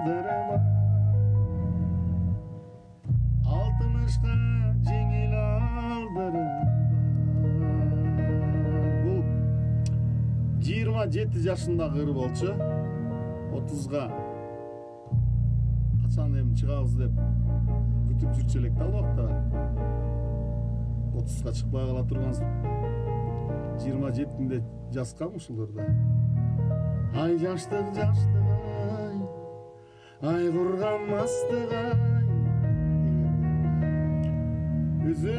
алдырма, алтымышка жеңил алдырма. Бул 27 жашындагы ыр болчу. 30га качан эми чыгабыз деп күтүп жүрчү элек да ал убакта. 30га чыкпай кала турган 27-нде жазгам ушуларда. Ай жаштык жаштык ай, ай курган мастык ай. Өзү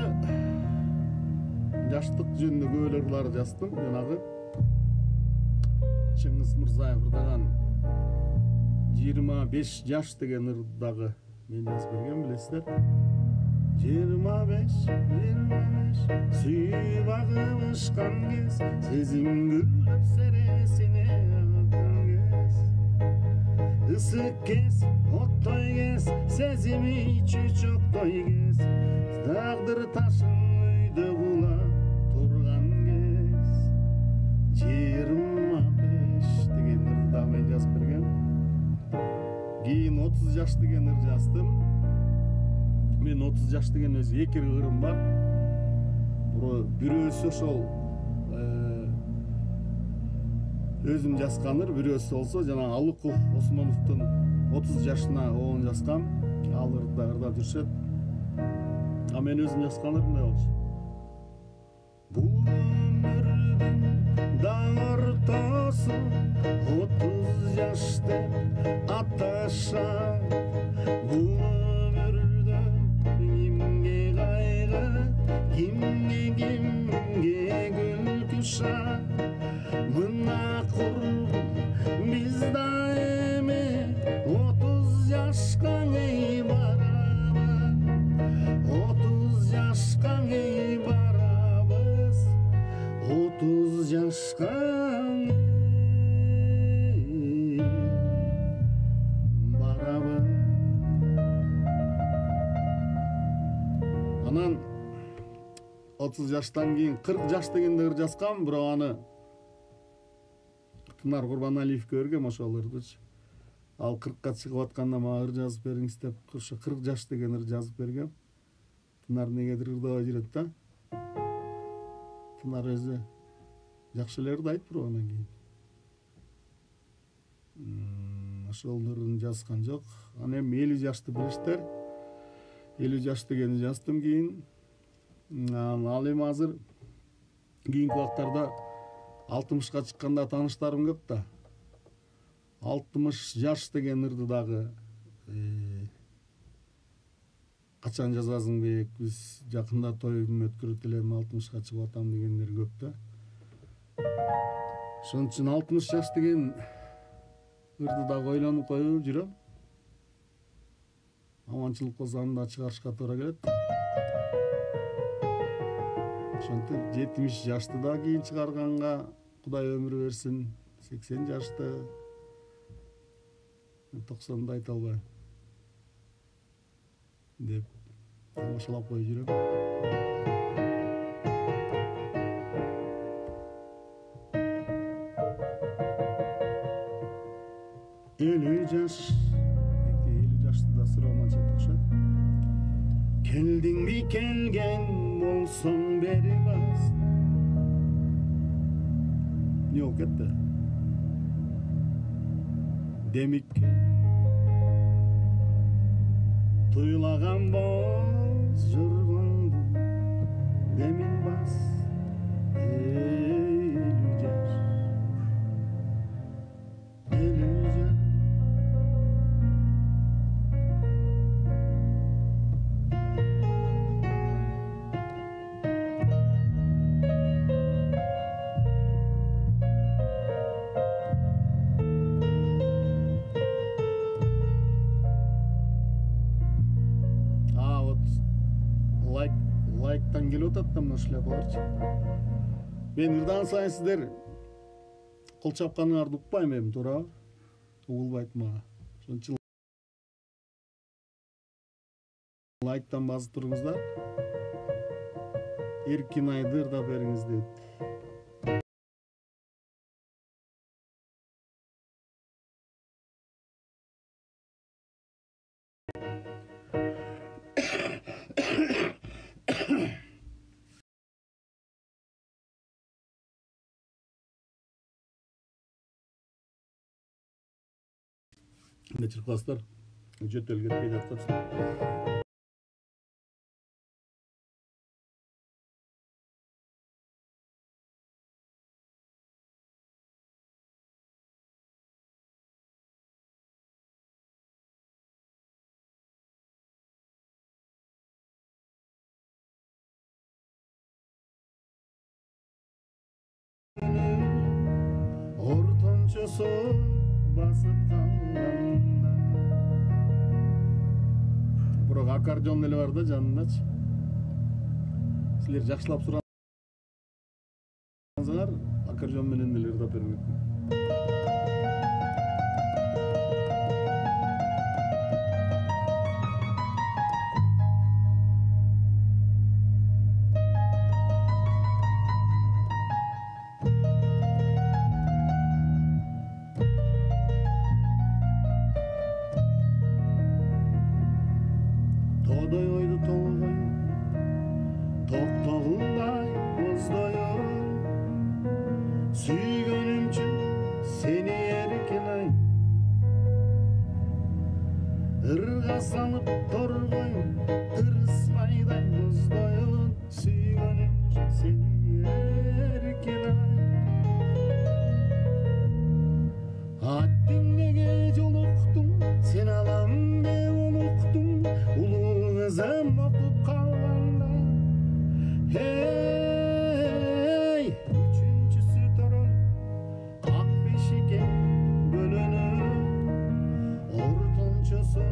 жаштык жөнүндө көп ырлар жаздым. Жанагы Чыңгыз Мырзаевдаган 25 жаш деген ырдагы мен жазып берген, билесиздер. 25 сүйүп агып ышкан кез, сезим гүлөп сересине аккан кез, ысык кез, оттой кез, сезими чучоктой кез, тагдыр ташын үйдө кулап турган кез. 25 деген ырды мен жазып берген. Кийин 30 жаш деген ыр жаздым. Мен 30 жаш деген өзү эки ырым бар. Бирөөсү ошол өзүм жазган ыр, бирөөсү болсо жана Алыкул Осмоновдун 30 жашына оон жазгам. Ал ырда ырдап жүрүшөт. А мен өзүм жазган ыр мындай болчу. Бул өмүрдүн дал ортосу 30 жаш деп аташат. Бул өмүрдө кимге кайгы, кимге күлкү шат. Мына курбум биз да эми 30 жашка эй барабыз, 30 жашка эй барабыз, 30 жашка эй барабыз. Анан 30 жаштан кийин 40 жаш дегенде ыр жазгам, бирок аны Тынар Курбаналиевке бергем ошол ырдычы. Ал 40-ка чыгып атканда мага ыр жазып бериңиз деп, ошо 40 жаш деген ыр жазып бергем. Тынар негедир ырдабай жүрөт да. Тынар өзү жакшы эле ырдайт, бирок анан кийин ошол ырын жазган жок. Анан эми 50 жашты билиштер. 50 жаш дегенди жаздым кийин. Ал эми азыр кийинки убактарда 60ка чыкканда тааныштарым көп да. 60 жаш деген ырды дагы качан жазасың бек, биз жакында тоюм өткөрүп элем, 60ка чыгып атам дегендер көп да. Ошон үчүн 60 жаш деген ырды дагы ойлонуп коюп жүрөм. Аманчылык болсо аны да чыгарышка туура келет. Ошентип 70 жашты да кийин чыгарганга Кудай өмүр берсин. 80 жашты, 90-ды айта албайм деп тамашалап коюп жүрөм. Элүү жашты да суроомон чет окшойт. Келдиңби келген болсоң бери бас. Не болуп кетти? Демикке туйлаган боз жыргаңды демин бас. Элүү жаш, элүү жаш. Лайктан келип атат да мына шляпаларчы. Мен ырдан сайын сиздер кол чапканыңарды укпайм эми, туурабы? Угулбайт мага. Ошон үчүн лайктан басып туруңуздар. Эркин айды ырдап бериңиз дейт. Нечир кыласыздар? Жөтөл кетпей жаткан. Ортончосу басып калганда. Бирок аккордеон эле бар да жанындачы. Силер жакшылап сурасаңар, аккордеон менен эле ырдап бермек. Тоодой ойду толгой, токтогундай боздоюн. Сүйгөнүмчүн сени эркен ай. Ырга салып торгойм, тырыспайдай боздоюн. Сүйгөнүмчүн сени эркен ай. Аттеңдеге жолуктум, сен алам деп улуктум. Улуу кызым окуп калганда. Эй, үчүнчүсү төрөн, ак бешикке бөлөнүп, ортончосу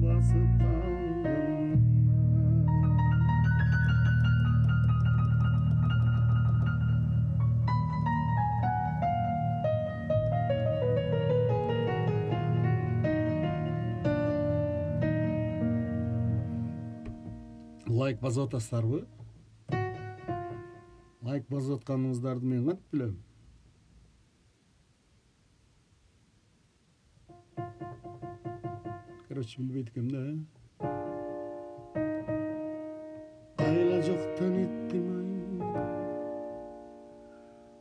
басып калганда. Лайк басып атасыздарбы? Лайк басып атканыңыздарды мен кантип билем? Короче, билбейт экенмин да. Кайла жоктон эттим ай.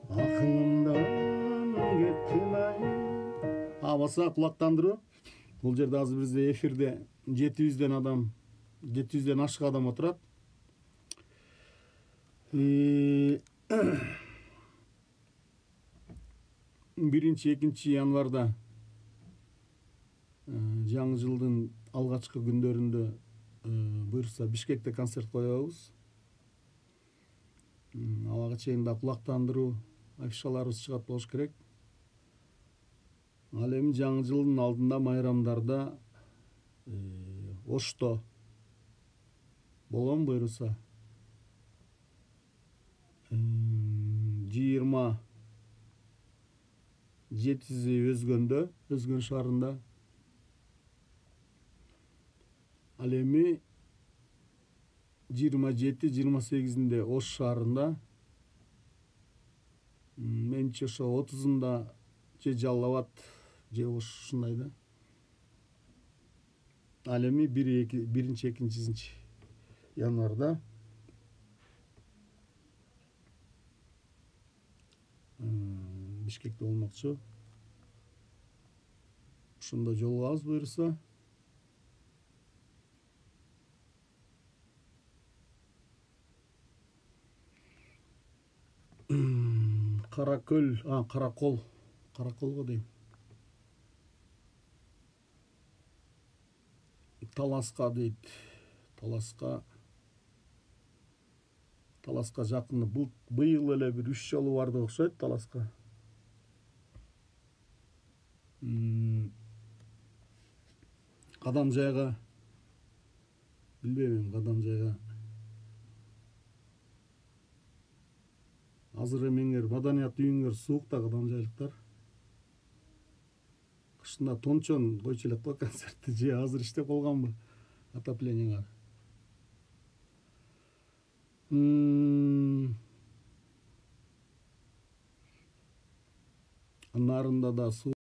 Акылымдан кеттим ай. Абаса кулактандыруу. Бул жерде азыр бизде эфирде 700ден адам, 700ден ашык адам отурат. Биринчи, 2 январда жаңы жылдын алгачкы күндөрүндө буюрса Бишкекте концерт коебуз. Ага чейин да кулактандыруу афишаларыбыз чыгат болуш керек. Ал эми жаңы жылдын алдында майрамдарда Ошто болгон буюрса 27-си Өзгөн шаарында, ал эми 27-28-inde Ош шаарында, менчи ошо 30-unda же Жалал Абад же Ош ушундай да. Ал эми 1-2 январда Бишкекте болмокчу. Ошондо жолугабыз буюрса. Караколго дейм. Таласка дейт. Таласка жакын быйыл эле бир 3 жолу барды окшойт Таласка. Кадамжайга билбейм, Кадамжайга азыр эмеңер маданият үйүңөр суук да Кадамжайлыктар. Кышында тончон койчу элек го концертти, же азыр иштеп калганбы отопленияга. Нарында да суу